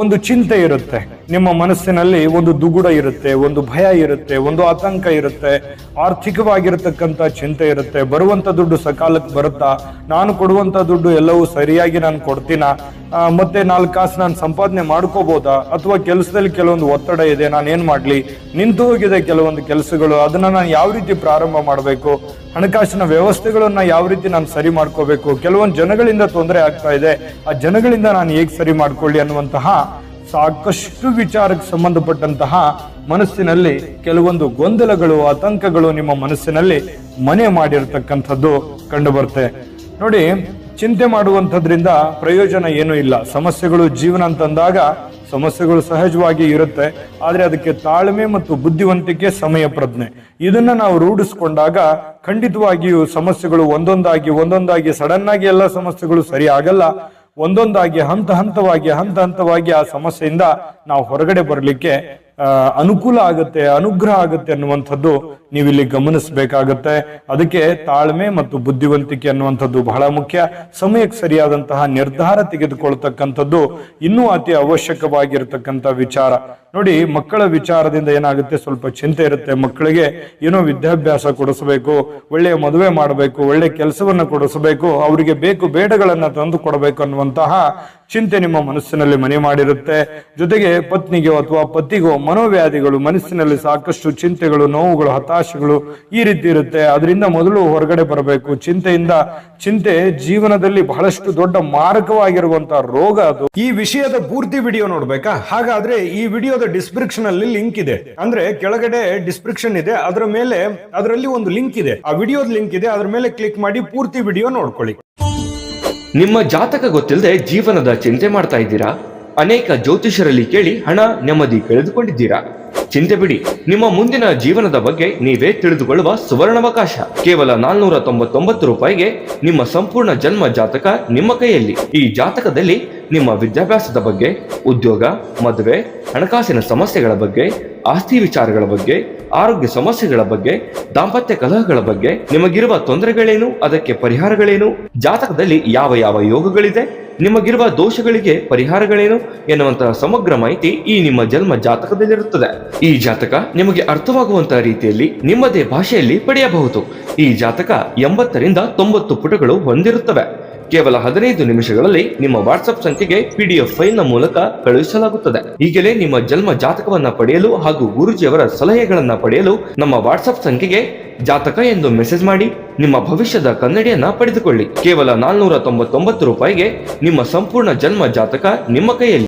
ಒಂದು ಚಿಂತೆ ಇರುತ್ತೆ, ನಿಮ್ಮ ಮನಸ್ಸಿನಲ್ಲಿ ಒಂದು ದುಗುಡ ಇರುತ್ತೆ, ಒಂದು ಭಯ ಇರುತ್ತೆ, ಒಂದು ಆತಂಕ ಇರುತ್ತೆ, ಆರ್ಥಿಕವಾಗಿರತಕ್ಕಂಥ ಚಿಂತೆ ಇರುತ್ತೆ. ಬರುವಂತ ದುಡ್ಡು ಸಕಾಲಕ್ಕೆ ಬರುತ್ತಾ, ನಾನು ಕೊಡುವಂತ ದುಡ್ಡು ಎಲ್ಲವೂ ಸರಿಯಾಗಿ ನಾನು ಕೊಡ್ತೀನ, ಮತ್ತೆ 4 ಕಾಸು ನಾನು ಸಂಪಾದನೆ ಮಾಡ್ಕೋಬಹುದಾ, ಅಥವಾ ಕೆಲಸದಲ್ಲಿ ಕೆಲವೊಂದು ಒತ್ತಡ ಇದೆ, ನಾನು ಏನ್ ಮಾಡ್ಲಿ, ನಿಂತು ಹೋಗಿದೆ ಕೆಲವೊಂದು ಕೆಲಸಗಳು, ಅದನ್ನ ನಾನು ಯಾವ ರೀತಿ ಪ್ರಾರಂಭ ಮಾಡಬೇಕು, ಹಣಕಾಸಿನ ವ್ಯವಸ್ಥೆಗಳನ್ನ ಯಾವ ರೀತಿ ನಾನು ಸರಿ ಮಾಡ್ಕೋಬೇಕು, ಕೆಲವೊಂದು ಜನಗಳಿಂದ ತೊಂದರೆ ಆಗ್ತಾ ಇದೆ, ಆ ಜನಗಳಿಂದ ನಾನು ಹೇಗೆ ಸರಿ ಮಾಡ್ಕೊಳ್ಳಿ ಅನ್ನುವಂತಹ ಸಾಕಷ್ಟು ವಿಚಾರಕ್ಕೆ ಸಂಬಂಧಪಟ್ಟಂತಹ ಮನಸ್ಸಿನಲ್ಲಿ ಕೆಲವೊಂದು ಗೊಂದಲಗಳು, ಆತಂಕಗಳು ನಿಮ್ಮ ಮನಸ್ಸಿನಲ್ಲಿ ಮನೆ ಮಾಡಿರ್ತಕ್ಕಂಥದ್ದು ಕಂಡು ಬರುತ್ತೆ. ನೋಡಿ, ಚಿಂತೆ ಮಾಡುವಂಥದ್ರಿಂದ ಪ್ರಯೋಜನ ಏನೂ ಇಲ್ಲ. ಸಮಸ್ಯೆಗಳು ಜೀವನ ಅಂತಂದಾಗ ಸಮಸ್ಯೆಗಳು ಸಹಜವಾಗಿ ಇರುತ್ತೆ, ಆದ್ರೆ ಅದಕ್ಕೆ ತಾಳ್ಮೆ ಮತ್ತು ಬುದ್ಧಿವಂತಿಕೆ, ಸಮಯ ಪ್ರಜ್ಞೆ ಇದನ್ನ ನಾವು ರೂಢಿಸ್ಕೊಂಡಾಗ ಖಂಡಿತವಾಗಿಯೂ ಸಮಸ್ಯೆಗಳು ಒಂದೊಂದಾಗಿ ಸಡನ್ ಆಗಿ ಎಲ್ಲ ಸಮಸ್ಯೆಗಳು ಸರಿ ಆಗಲ್ಲ. ಒಂದೊಂದಾಗಿ ಹಂತ ಹಂತವಾಗಿ ಆ ಸಮಸ್ಯೆಯಿಂದ ನಾವು ಹೊರಗಡೆ ಬರಲಿಕ್ಕೆ ಅನುಕೂಲ ಆಗುತ್ತೆ, ಅನುಗ್ರಹ ಆಗುತ್ತೆ ಅನ್ನುವಂಥದ್ದು ನೀವಿಲ್ಲಿ ಗಮನಿಸಬೇಕಾಗತ್ತೆ. ಅದಕ್ಕೆ ತಾಳ್ಮೆ ಮತ್ತು ಬುದ್ಧಿವಂತಿಕೆ ಅನ್ನುವಂಥದ್ದು ಬಹಳ ಮುಖ್ಯ. ಸಮಯಕ್ಕೆ ಸರಿಯಾದಂತಹ ನಿರ್ಧಾರ ತೆಗೆದುಕೊಳ್ತಕ್ಕಂಥದ್ದು ಇನ್ನೂ ಅತಿ ಅವಶ್ಯಕವಾಗಿರ್ತಕ್ಕಂಥ ವಿಚಾರ. ನೋಡಿ, ಮಕ್ಕಳ ವಿಚಾರದಿಂದ ಏನಾಗುತ್ತೆ, ಸ್ವಲ್ಪ ಚಿಂತೆ ಇರುತ್ತೆ. ಮಕ್ಕಳಿಗೆ ಏನೋ ವಿದ್ಯಾಭ್ಯಾಸ ಕೊಡಿಸಬೇಕು, ಒಳ್ಳೆಯ ಮದುವೆ ಮಾಡಬೇಕು, ಒಳ್ಳೆ ಕೆಲಸವನ್ನ ಕೊಡಿಸಬೇಕು, ಅವರಿಗೆ ಬೇಕು ಬೇಡಗಳನ್ನ ತಂದು ಕೊಡಬೇಕು ಅನ್ನುವಂತಹ ಚಿಂತೆ ನಿಮ್ಮ ಮನಸ್ಸಿನಲ್ಲಿ ಮನೆ ಮಾಡಿರುತ್ತೆ. ಜೊತೆಗೆ ಪತ್ನಿಗೋ ಅಥವಾ ಪತಿಗೋ ಮನೋವ್ಯಾಧಿಗಳು, ಮನಸ್ಸಿನಲ್ಲಿ ಸಾಕಷ್ಟು ಚಿಂತೆಗಳು, ನೋವುಗಳು, ಹತಾಶೆಗಳು ಈ ರೀತಿ ಇರುತ್ತೆ. ಅದರಿಂದ ಮೊದಲು ಹೊರಗಡೆ ಬರಬೇಕು. ಚಿಂತೆ ಜೀವನದಲ್ಲಿ ಬಹಳಷ್ಟು ದೊಡ್ಡ ಮಾರಕವಾಗಿರುವಂತಹ ರೋಗ ಅದು. ಈ ವಿಷಯದ ಪೂರ್ತಿ ವಿಡಿಯೋ ನೋಡ್ಬೇಕಾ? ಹಾಗಾದ್ರೆ ಈ ವಿಡಿಯೋದ ಡಿಸ್ಕ್ರಿಪ್ಷನ್ ಅಲ್ಲಿ ಲಿಂಕ್ ಇದೆ, ಅಂದ್ರೆ ಕೆಳಗಡೆ ಡಿಸ್ಕ್ರಿಪ್ಷನ್ ಇದೆ, ಅದರಲ್ಲಿ ಒಂದು ಲಿಂಕ್ ಇದೆ, ಆ ವಿಡಿಯೋದ ಲಿಂಕ್ ಇದೆ, ಅದ್ರ ಮೇಲೆ ಕ್ಲಿಕ್ ಮಾಡಿ ಪೂರ್ತಿ ವಿಡಿಯೋ ನೋಡ್ಕೊಳ್ಳಿ. ನಿಮ್ಮ ಜಾತಕ ಗೊತ್ತಿಲ್ಲದೆ ಜೀವನದ ಚಿಂತೆ ಮಾಡ್ತಾ ಇದ್ದೀರಾ? ಅನೇಕ ಜ್ಯೋತಿಷರಲ್ಲಿ ಕೇಳಿ ಹಣ, ನೆಮ್ಮದಿ ಕಳೆದುಕೊಂಡಿದ್ದೀರಾ? ಚಿಂತೆ ಬಿಡಿ, ನಿಮ್ಮ ಮುಂದಿನ ಜೀವನದ ಬಗ್ಗೆ ನೀವೇ ತಿಳಿದುಕೊಳ್ಳುವ ಸುವರ್ಣಾವಕಾಶ. ಕೇವಲ 499 ರೂಪಾಯಿಗೆ ನಿಮ್ಮ ಸಂಪೂರ್ಣ ಜನ್ಮ ಜಾತಕ ನಿಮ್ಮ ಕೈಯಲ್ಲಿ. ಈ ಜಾತಕದಲ್ಲಿ ನಿಮ್ಮ ವಿದ್ಯಾಭ್ಯಾಸದ ಬಗ್ಗೆ, ಉದ್ಯೋಗ, ಮದುವೆ, ಹಣಕಾಸಿನ ಸಮಸ್ಯೆಗಳ ಬಗ್ಗೆ, ಆಸ್ತಿ ವಿಚಾರಗಳ ಬಗ್ಗೆ, ಆರೋಗ್ಯ ಸಮಸ್ಯೆಗಳ ಬಗ್ಗೆ, ದಾಂಪತ್ಯ ಕಲಹಗಳ ಬಗ್ಗೆ, ನಿಮಗಿರುವ ತೊಂದರೆಗಳೇನು, ಅದಕ್ಕೆ ಪರಿಹಾರಗಳೇನು, ಜಾತಕದಲ್ಲಿ ಯಾವ ಯಾವ ಯೋಗಗಳಿದೆ, ನಿಮಗಿರುವ ದೋಷಗಳಿಗೆ ಪರಿಹಾರಗಳೇನು ಎನ್ನುವಂತಹ ಸಮಗ್ರ ಮಾಹಿತಿ ಈ ನಿಮ್ಮ ಜನ್ಮ ಜಾತಕದಲ್ಲಿರುತ್ತದೆ. ಈ ಜಾತಕ ನಿಮಗೆ ಅರ್ಥವಾಗುವಂತಹ ರೀತಿಯಲ್ಲಿ ನಿಮ್ಮದೇ ಭಾಷೆಯಲ್ಲಿ ಪಡೆಯಬಹುದು. ಈ ಜಾತಕ 80ರಿಂದ 90 ಪುಟಗಳು ಹೊಂದಿರುತ್ತವೆ. ಕೇವಲ 15 ನಿಮಿಷಗಳಲ್ಲಿ ನಿಮ್ಮ ವಾಟ್ಸ್ಆಪ್ ಸಂಖ್ಯೆಗೆ PDF ಫೈಲ್ ನ ಮೂಲಕ ಕಳುಹಿಸಲಾಗುತ್ತದೆ. ಈಗಲೇ ನಿಮ್ಮ ಜನ್ಮ ಜಾತಕವನ್ನ ಪಡೆಯಲು ಹಾಗೂ ಗುರುಜಿಯವರ ಸಲಹೆಗಳನ್ನ ಪಡೆಯಲು ನಮ್ಮ ವಾಟ್ಸ್ಆಪ್ ಸಂಖ್ಯೆಗೆ ಜಾತಕ ಎಂದು ಮೆಸೇಜ್ ಮಾಡಿ ನಿಮ್ಮ ಭವಿಷ್ಯದ ಕನ್ನಡಿಯನ್ನ ಪಡೆದುಕೊಳ್ಳಿ. ಕೇವಲ 499 ರೂಪಾಯಿಗೆ ನಿಮ್ಮ ಸಂಪೂರ್ಣ ಜನ್ಮ ಜಾತಕ ನಿಮ್ಮ ಕೈಯಲ್ಲಿ.